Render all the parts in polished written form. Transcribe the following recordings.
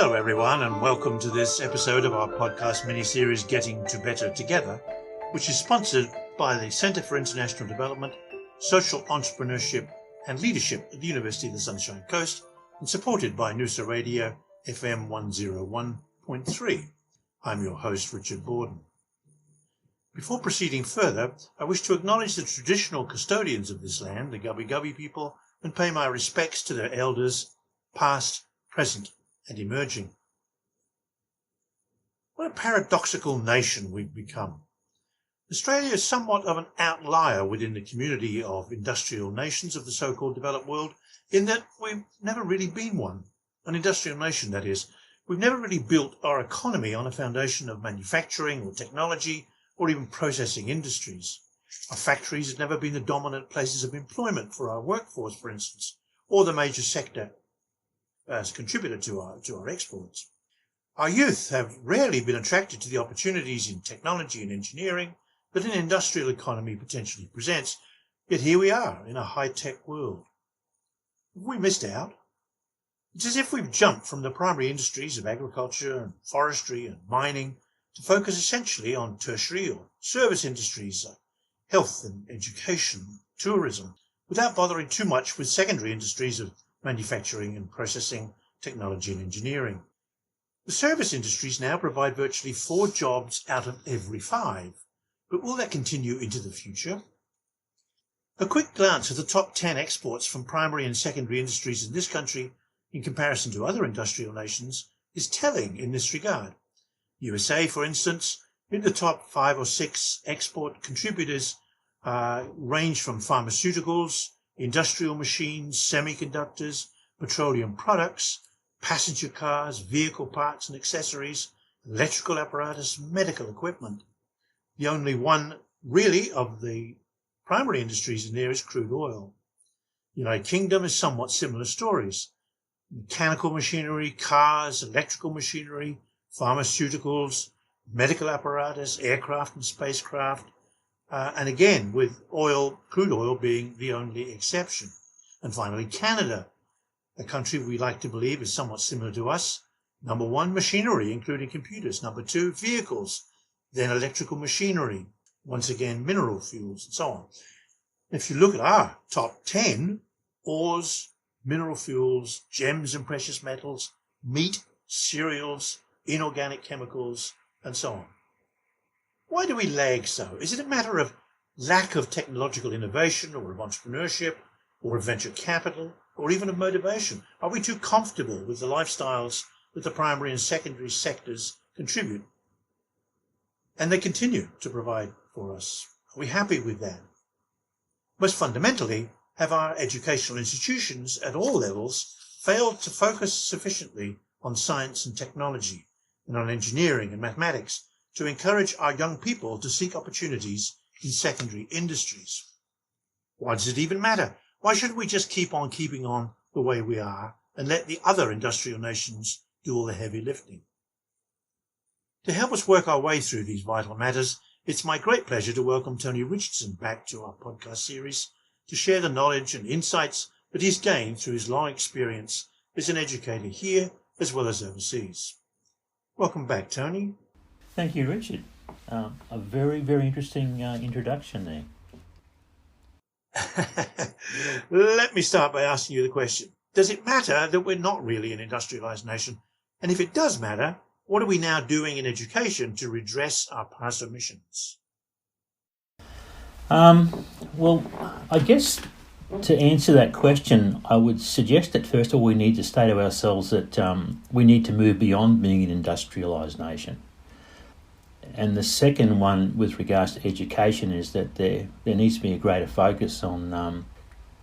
Hello everyone, and welcome to this episode of our podcast mini-series Getting to Better Together, which is sponsored by the Centre for International Development, Social Entrepreneurship and Leadership at the University of the Sunshine Coast and supported by Noosa Radio FM 101.3. I'm your host, Richard Borden. Before proceeding further, I wish to acknowledge the traditional custodians of this land, the Gubbi Gubbi people, and pay my respects to their elders, past, present, and emerging. What a paradoxical nation we've become. Australia is somewhat of an outlier within the community of industrial nations of the so-called developed world in that we've never really been one. An industrial nation, that is. We've never really built our economy on a foundation of manufacturing or technology or even processing industries. Our factories have never been the dominant places of employment for our workforce, for instance, or the major sector as contributor to our exports. Our youth have rarely been attracted to the opportunities in technology and engineering that an industrial economy potentially presents, yet here we are in a high-tech world. Have we missed out? It's as if we've jumped from the primary industries of agriculture and forestry and mining to focus essentially on tertiary or service industries, health and education, tourism, without bothering too much with secondary industries of manufacturing and processing, technology and engineering. The service industries now provide virtually 4 jobs out of every 5. But will that continue into the future? A quick glance at the top 10 exports from primary and secondary industries in this country in comparison to other industrial nations is telling in this regard. USA, for instance, in the top 5 or 6 export contributors range from pharmaceuticals, industrial machines, semiconductors, petroleum products, passenger cars, vehicle parts and accessories, electrical apparatus, medical equipment. The only one really of the primary industries in there is crude oil. The United Kingdom is somewhat similar stories. Mechanical machinery, cars, electrical machinery, pharmaceuticals, medical apparatus, aircraft and spacecraft, and again with crude oil being the only exception. And finally Canada, a country we like to believe is somewhat similar to us. Number 1, machinery, including computers. Number 2, vehicles. Then electrical machinery. Once again, mineral fuels and so on. If you look at our top 10, ores, mineral fuels, gems and precious metals, meat, cereals, inorganic chemicals, and so on. Why do we lag so? Is it a matter of lack of technological innovation or of entrepreneurship or of venture capital or even of motivation? Are we too comfortable with the lifestyles that the primary and secondary sectors contribute? And they continue to provide for us. Are we happy with that? Most fundamentally, have our educational institutions at all levels failed to focus sufficiently on science and technology and on engineering and mathematics to encourage our young people to seek opportunities in secondary industries? Why does it even matter? Why shouldn't we just keep on keeping on the way we are and let the other industrial nations do all the heavy lifting? To help us work our way through these vital matters, it's my great pleasure to welcome Tony Richardson back to our podcast series to share the knowledge and insights that he's gained through his long experience as an educator here as well as overseas. Welcome back, Tony. Thank you, Richard. A very, very interesting introduction there. Let me start by asking you the question. Does it matter that we're not really an industrialised nation? And if it does matter, what are we now doing in education to redress our past omissions? Well, I guess to answer that question, I would suggest that first of all we need to say to ourselves that we need to move beyond being an industrialised nation. And the second one with regards to education is that there needs to be a greater focus on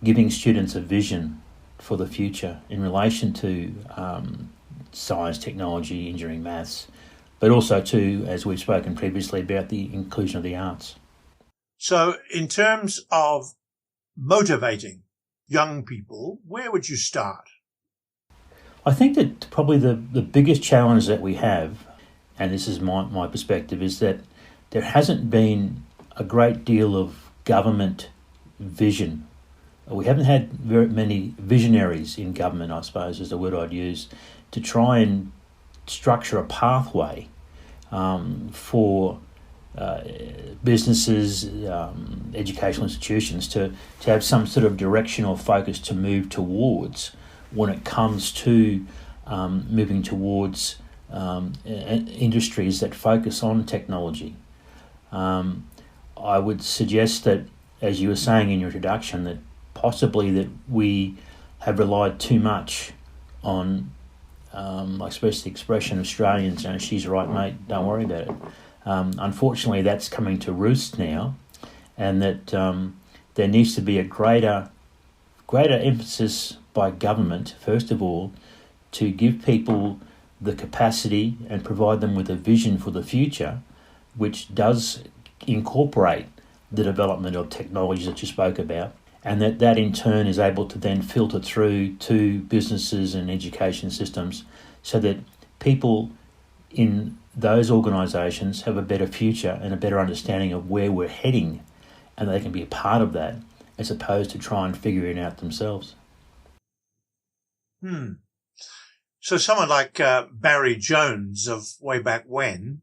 giving students a vision for the future in relation to science, technology, engineering, maths, but also to, as we've spoken previously, about the inclusion of the arts. So in terms of motivating young people, where would you start? I think that probably the biggest challenge that we have, and this is my perspective, is that there hasn't been a great deal of government vision. We haven't had very many visionaries in government, I suppose, is the word I'd use, to try and structure a pathway for businesses, educational institutions to have some sort of direction or focus to move towards when it comes to moving towards industries that focus on technology. I would suggest that, as you were saying in your introduction, that possibly that we have relied too much on, I suppose the expression Australians, she's right, mate, don't worry about it. Unfortunately, that's coming to roost now, and that there needs to be a greater emphasis by government, first of all, to give people the capacity and provide them with a vision for the future, which does incorporate the development of technologies that you spoke about, and that in turn is able to then filter through to businesses and education systems so that people in those organisations have a better future and a better understanding of where we're heading, and they can be a part of that as opposed to try and figure it out themselves. So someone like Barry Jones of way back when,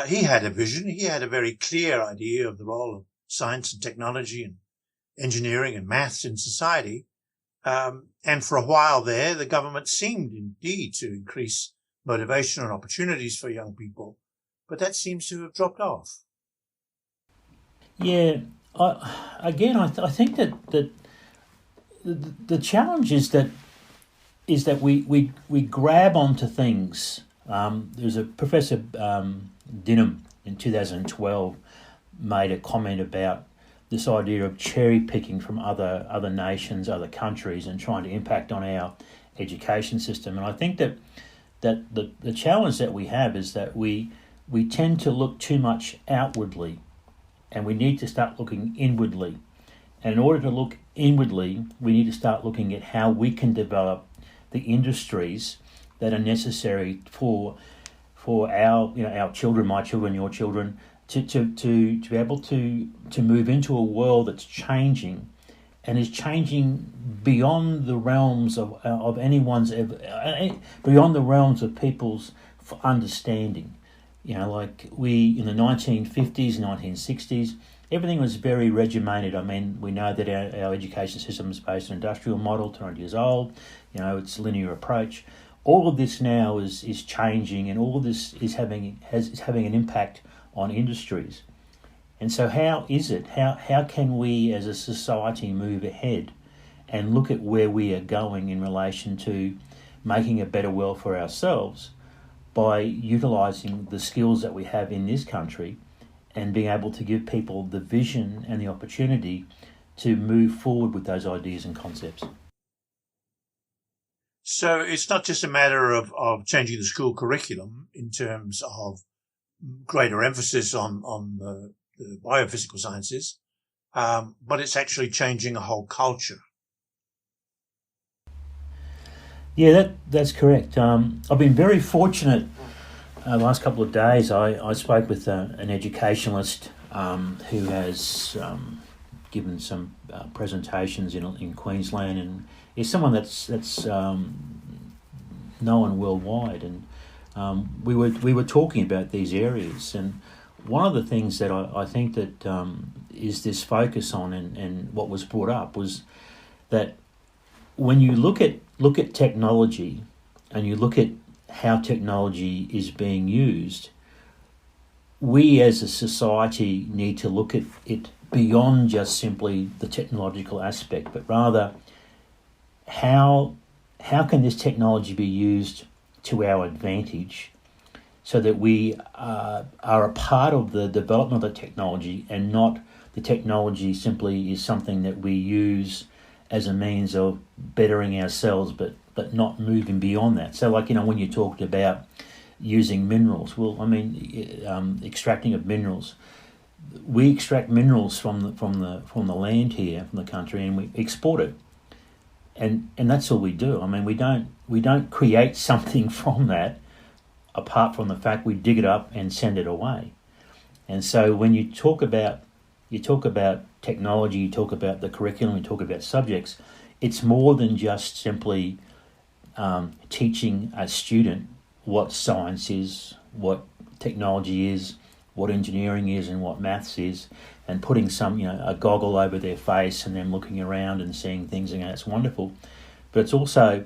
he had a vision. He had a very clear idea of the role of science and technology and engineering and maths in society. And for a while there, the government seemed indeed to increase motivation and opportunities for young people, but that seems to have dropped off. Yeah, I think that the challenge is that we grab onto things. There's a Professor Dinham in 2012 made a comment about this idea of cherry picking from other nations, other countries, and trying to impact on our education system. And I think that the challenge that we have is that we tend to look too much outwardly, and we need to start looking inwardly. And in order to look inwardly, we need to start looking at how we can develop the industries that are necessary for our children, my children, your children, to be able to move into a world that's changing, and is changing beyond the realms of beyond the realms of people's understanding. Like we in the 1950s, 1960s, everything was very regimented. I mean, we know that our education system is based on an industrial model, 200 years old. It's a linear approach. All of this now is changing, and all of this is having an impact on industries. And so how can we as a society move ahead and look at where we are going in relation to making a better world for ourselves by utilising the skills that we have in this country and being able to give people the vision and the opportunity to move forward with those ideas and concepts? So it's not just a matter of changing the school curriculum in terms of greater emphasis on the biophysical sciences, but it's actually changing a whole culture. Yeah, that's correct. I've been very fortunate the last couple of days. I spoke with an educationalist who has given some presentations in Queensland, and is someone that's known worldwide. And we were talking about these areas, and one of the things that I think that is this focus on, and what was brought up was that when you look at technology and you look at how technology is being used, we as a society need to look at it beyond just simply the technological aspect, but rather how can this technology be used to our advantage so that we are a part of the development of the technology, and not the technology simply is something that we use as a means of bettering ourselves, but not moving beyond that. So, like, when you talked about using minerals, extracting of minerals, we extract minerals from the land here, from the country, and we export it, and that's all we do. We don't create something from that, apart from the fact we dig it up and send it away. And so when you talk about technology, you talk about the curriculum, you talk about subjects, it's more than just simply teaching a student what science is, what technology is, what engineering is, and what maths is, and putting some, a goggle over their face and then looking around and seeing things and it's wonderful. But it's also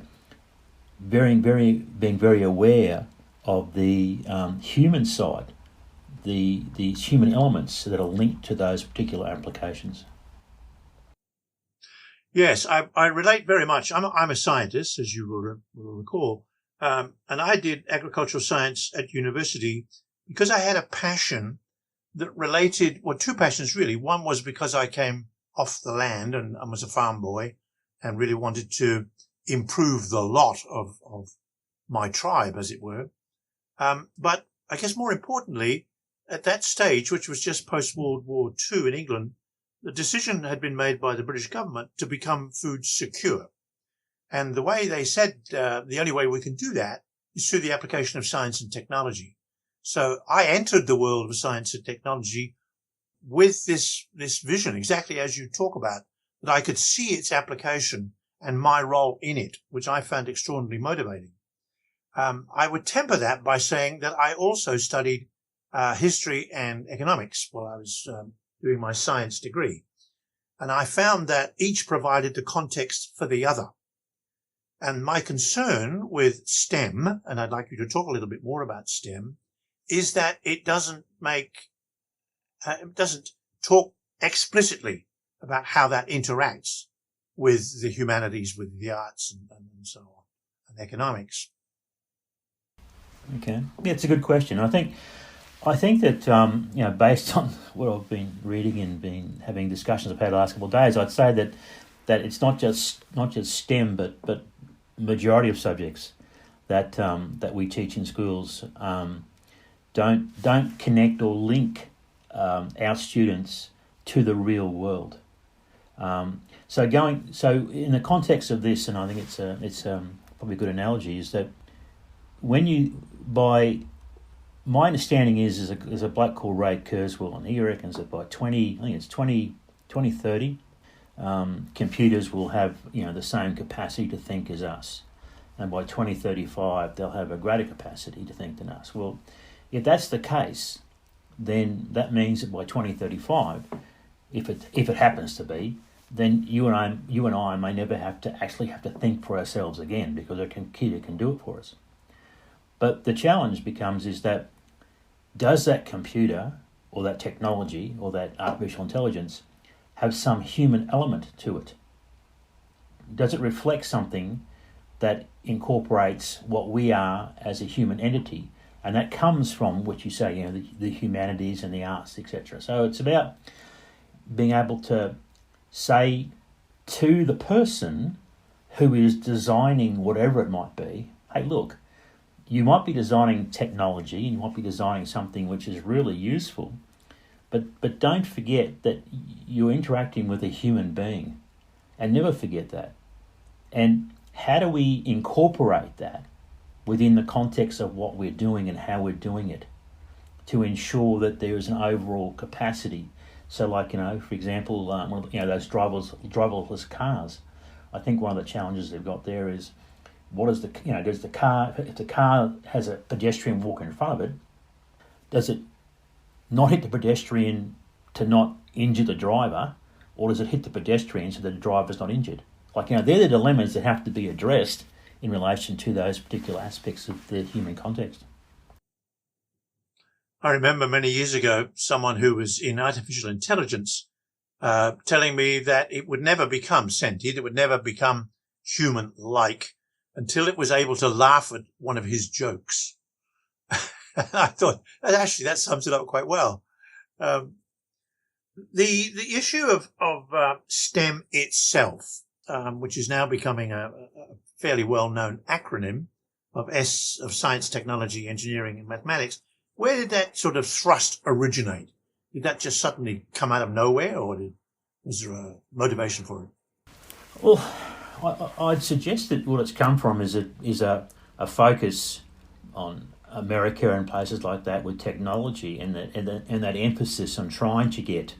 being very aware of the human side, the human elements that are linked to those particular applications. Yes, I relate very much. I'm a scientist, as you will recall, and I did agricultural science at university because I had a passion that related, well, two passions really. One was because I came off the land and I was a farm boy and really wanted to improve the lot of my tribe, as it were. But I guess more importantly, at that stage, which was just post-World War II in England, the decision had been made by the British government to become food secure. And the way they said the only way we can do that is through the application of science and technology. So I entered the world of science and technology with this vision, exactly as you talk about, that I could see its application and my role in it, which I found extraordinarily motivating. I would temper that by saying that I also studied history and economics while I was doing my science degree. And I found that each provided the context for the other. And my concern with STEM, and I'd like you to talk a little bit more about STEM, is that it doesn't talk explicitly about how that interacts with the humanities, with the arts and so on, and economics. Okay, yeah, it's a good question. I think that based on what I've been reading and been having discussions I've had the last couple of days, I'd say that it's not just STEM, but majority of subjects that we teach in schools don't connect or link our students to the real world. So in the context of this, and I think it's probably a good analogy, is that my understanding is there's a bloke called Ray Kurzweil, and he reckons that by 2030, computers will have the same capacity to think as us, and by 2035 they'll have a greater capacity to think than us. Well, if that's the case, then that means that by 2035, if it happens to be, then you and I may never have to think for ourselves again, because a computer can do it for us. But the challenge becomes is that, does that computer or that technology or that artificial intelligence have some human element to it? Does it reflect something that incorporates what we are as a human entity? And that comes from what you say, the humanities and the arts, etc. So it's about being able to say to the person who is designing whatever it might be, hey, look, you might be designing technology and you might be designing something which is really useful, but don't forget that you're interacting with a human being, and never forget that. And how do we incorporate that within the context of what we're doing and how we're doing it to ensure that there is an overall capacity? So like, for example, those driverless cars, I think one of the challenges they've got there is, what is does the car, if the car has a pedestrian walk in front of it, does it not hit the pedestrian to not injure the driver, or does it hit the pedestrian so that the driver's not injured? They're the dilemmas that have to be addressed in relation to those particular aspects of the human context. I remember many years ago someone who was in artificial intelligence telling me that it would never become sentient, it would never become human-like until it was able to laugh at one of his jokes. I thought, actually, that sums it up quite well. The issue of STEM itself, which is now becoming a fairly well-known acronym of science, technology, engineering, and mathematics, where did that sort of thrust originate? Did that just suddenly come out of nowhere, or was there a motivation for it? Well, I'd suggest that what it's come from is a focus on America and places like that with technology, and that emphasis on trying to get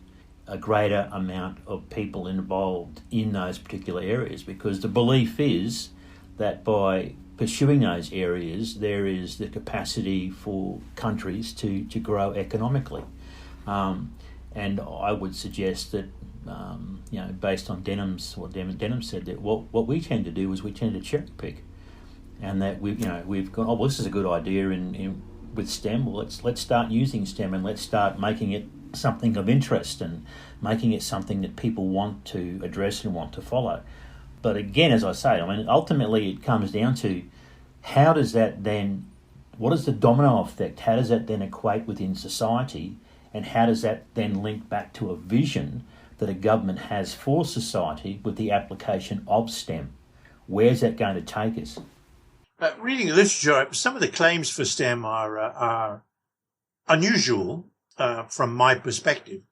a greater amount of people involved in those particular areas, because the belief is that by pursuing those areas, there is the capacity for countries to grow economically. And I would suggest that, based on what Denham said, that what we tend to do is we tend to cherry pick, and that we've gone, well, this is a good idea with STEM. Well, let's start using STEM, and let's start making it something of interest and making it something that people want to address and want to follow. But again, as I say, ultimately it comes down to how does that then, what is the domino effect? How does that then equate within society? And how does that then link back to a vision that a government has for society with the application of STEM? Where's that going to take us? Reading the literature, some of the claims for STEM are unusual from my perspective.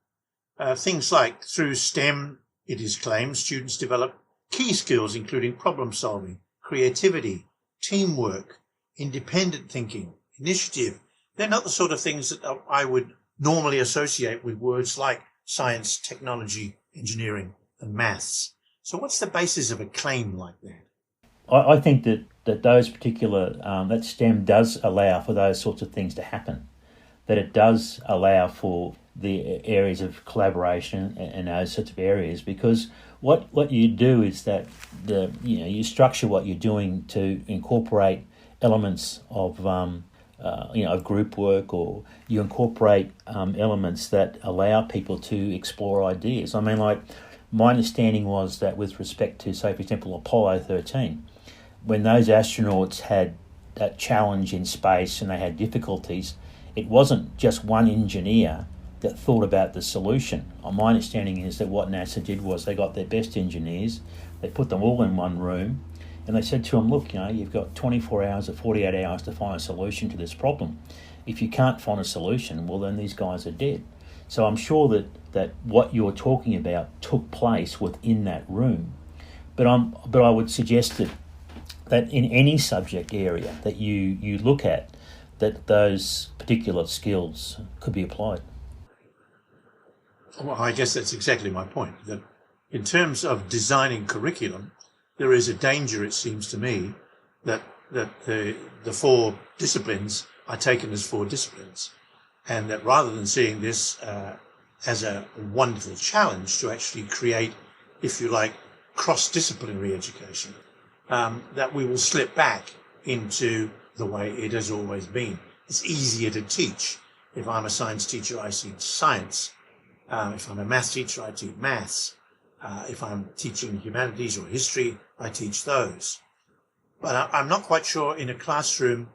Things like through STEM, it is claimed, students develop key skills including problem solving, creativity, teamwork, independent thinking, initiative. They're not the sort of things that I would normally associate with words like science, technology, engineering, and maths. So what's the basis of a claim like that? I think that those particular, that STEM does allow for those sorts of things to happen, that it does allow for the areas of collaboration and those sorts of areas, because what you do is that you structure what you're doing to incorporate elements of of group work, or you incorporate elements that allow people to explore ideas. Like my understanding was that with respect to, say, for example, Apollo 13, when those astronauts had that challenge in space and they had difficulties, it wasn't just one engineer that thought about the solution. My understanding is that what NASA did was they got their best engineers, they put them all in one room, and they said to them, look, you've got 24 hours or 48 hours to find a solution to this problem. If you can't find a solution, well, then these guys are dead. So I'm sure that what you're talking about took place within that room. But I would suggest that in any subject area that you look at, that those particular skills could be applied. Well, I guess that's exactly my point, that in terms of designing curriculum, there is a danger, it seems to me, that the four disciplines are taken as four disciplines, and that rather than seeing this as a wonderful challenge to actually create, if you like, cross-disciplinary education, that we will slip back into the way it has always been. It's easier to teach. If I'm a science teacher, I teach science. If I'm a maths teacher, I teach maths. If I'm teaching humanities or history, I teach those. But I'm not quite sure in a classroom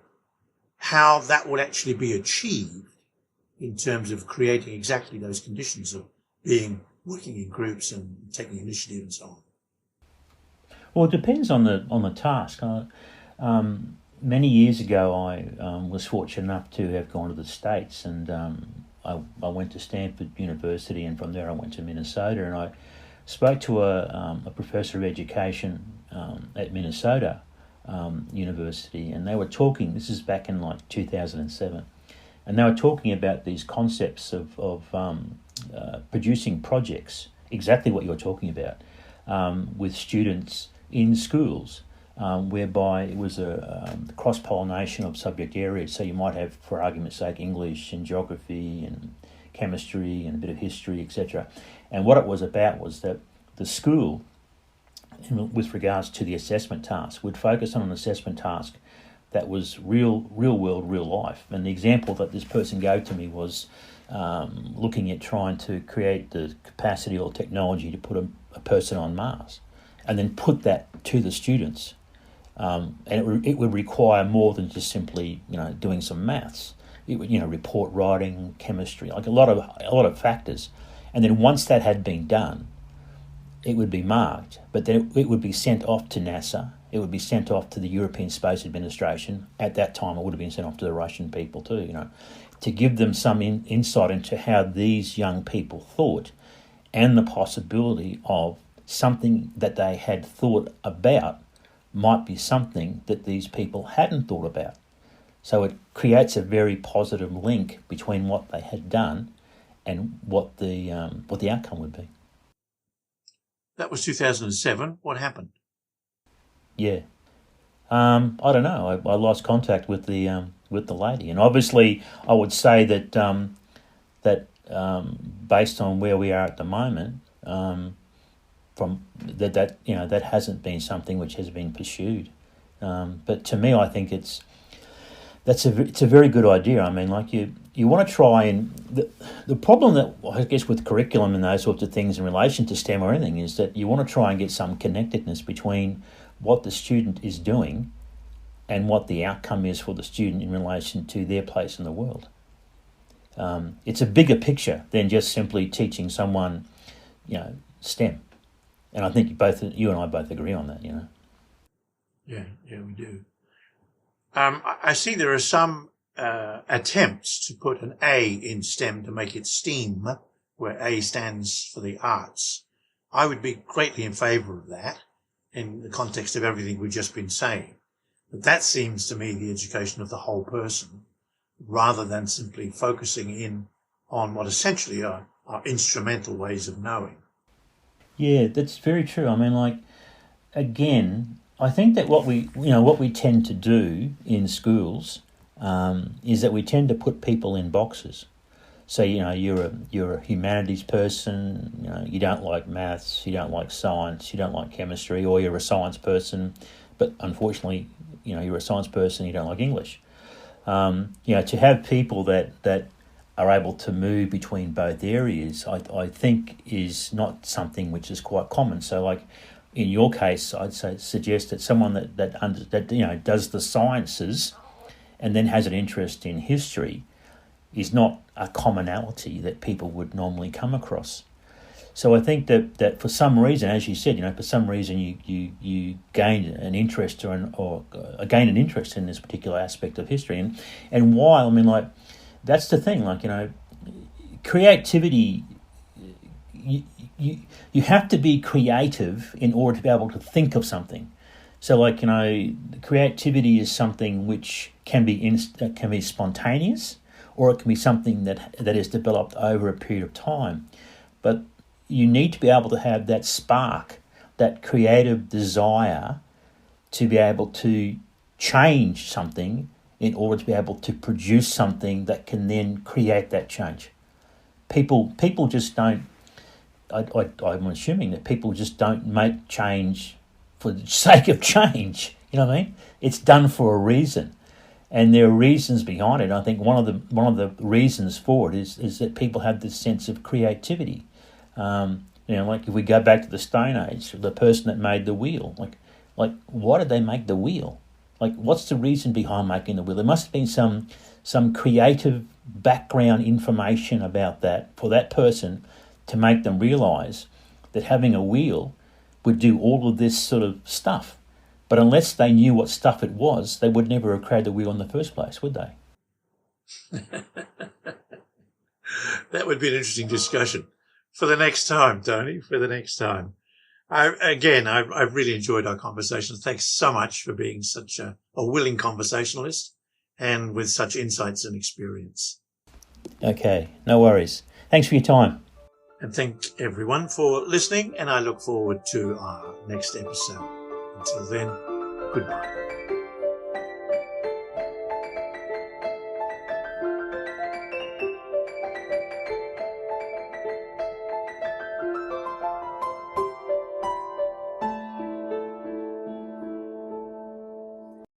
how that would actually be achieved in terms of creating exactly those conditions of working in groups and taking initiative and so on. Well, it depends on the task. Many years ago, I was fortunate enough to have gone to the States, and I went to Stanford University, and from there I went to Minnesota, and I spoke to a professor of education at Minnesota University, and they were talking, this is back in 2007, and they were talking about these concepts of producing projects, exactly what you're talking about, with students in schools, whereby it was a cross-pollination of subject areas. So you might have, for argument's sake, English and geography and chemistry and a bit of history, etc. And what it was about was that the school, with regards to the assessment task, would focus on an assessment task that was real world, real life. And the example that this person gave to me was looking at trying to create the capacity or technology to put a person on Mars, and then put that to the students. And it would require more than just simply doing some maths. It would report writing, chemistry, like a lot of factors. And then once that had been done, it would be marked, but then it would be sent off to NASA. It would be sent off to the European Space Administration. At that time, it would have been sent off to the Russian people too, to give them some insight into how these young people thought, and the possibility of something that they had thought about might be something that these people hadn't thought about. So it creates a very positive link between what they had done and what the outcome would be. That was 2007. What happened? Yeah. I don't know. I lost contact with the lady, and obviously, I would say that based on where we are at the moment, from that hasn't been something which has been pursued. But to me, I think it's a very good idea. I mean, like you want to try and the problem that I guess with curriculum and those sorts of things in relation to STEM or anything is that you want to try and get some connectedness between what the student is doing and what the outcome is for the student in relation to their place in the world. It's a bigger picture than just simply teaching someone, STEM. And I think you and I both agree on that, Yeah, we do. I see there are some attempts to put an A in STEM to make it STEAM, where A stands for the arts. I would be greatly in favour of that in the context of everything we've just been saying. But that seems to me the education of the whole person, rather than simply focusing in on what essentially are instrumental ways of knowing. Yeah, that's very true. I mean, like, again, I think that what we tend to do in schools is that we tend to put people in boxes. So you're a humanities person. You don't like maths, you don't like science, you don't like chemistry, or you're a science person, but unfortunately, you're a science person, you don't like English. To have people that are able to move between both areas, I think is not something which is quite common. So, like in your case, I'd suggest that someone that does the sciences and then has an interest in history is not a commonality that people would normally come across. So I think that for some reason, as you said, for some reason you gain an interest or gain an interest in this particular aspect of history, and why? I mean, like, that's the thing. Like, creativity. You have to be creative in order to be able to think of something. So, like, creativity is something which can be spontaneous, or it can be something that is developed over a period of time. But you need to be able to have that spark, that creative desire to be able to change something in order to be able to produce something that can then create that change. People just don't, I'm assuming that people just don't make change for the sake of change. You know what I mean? It's done for a reason. And there are reasons behind it. I think one of the reasons for it is that people have this sense of creativity. Like if we go back to the Stone Age, the person that made the wheel, like why did they make the wheel? Like, what's the reason behind making the wheel? There must have been some creative background information about that for that person to make them realise that having a wheel would do all of this sort of stuff. But unless they knew what stuff it was, they would never have created the wheel in the first place, would they? That would be an interesting discussion for the next time, Tony, for the next time. I've really enjoyed our conversation. Thanks so much for being such a willing conversationalist and with such insights and experience. Okay, no worries. Thanks for your time. And thank everyone for listening, and I look forward to our next episode. Until then, goodbye.